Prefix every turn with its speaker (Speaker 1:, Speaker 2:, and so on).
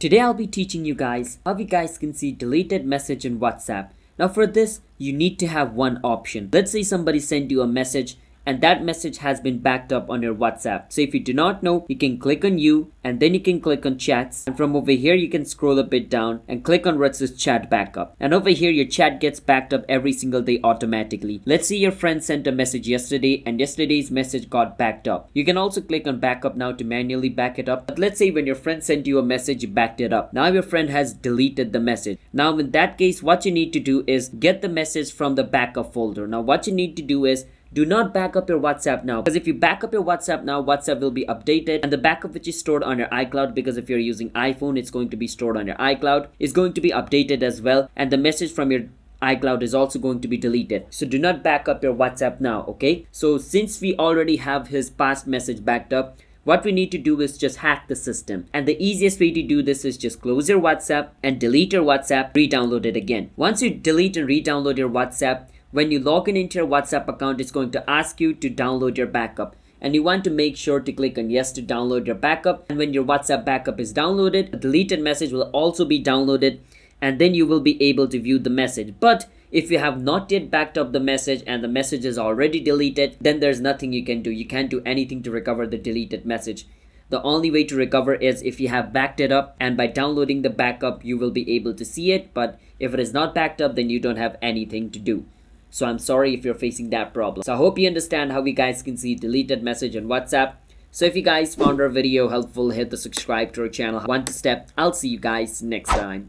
Speaker 1: Today I'll be teaching you guys how you guys can see deleted message in WhatsApp. Now for this, you need to have one option. Let's say somebody sent you a message and that message has been backed up on your WhatsApp. So if you do not know, you can click on you and then you can click on chats, and from over here you can scroll a bit down and click on where it says chat backup, and over here your chat gets backed up every single day automatically. Let's say your friend sent a message yesterday and yesterday's message got backed up. You can also click on backup now to manually back it up, but let's say when your friend sent you a message, you backed it up. Now your friend has deleted the message. Now in that case, what you need to do is get the message from the backup folder. Now what you need to do is do not back up your WhatsApp now, because if you back up your WhatsApp now, WhatsApp will be updated and the backup which is stored on your iCloud, because if you're using iPhone, it's going to be stored on your iCloud, is going to be updated as well, and the message from your iCloud is also going to be deleted. So do not back up your WhatsApp now, okay? So since we already have his past message backed up, what we need to do is just hack the system. And the easiest way to do this is just close your WhatsApp and delete your WhatsApp, re-download it again. Once you delete and re-download your WhatsApp, when you log in into your WhatsApp account, it's going to ask you to download your backup. And you want to make sure to click on yes to download your backup. And when your WhatsApp backup is downloaded, a deleted message will also be downloaded, and then you will be able to view the message. But if you have not yet backed up the message and the message is already deleted, then there's nothing you can do. You can't do anything to recover the deleted message. The only way to recover is if you have backed it up, and by downloading the backup you will be able to see it. But if it is not backed up, then you don't have anything to do. So I'm sorry if you're facing that problem. So I hope you understand how you guys can see deleted message on WhatsApp. So if you guys found our video helpful, hit the subscribe to our channel. One step. I'll see you guys next time.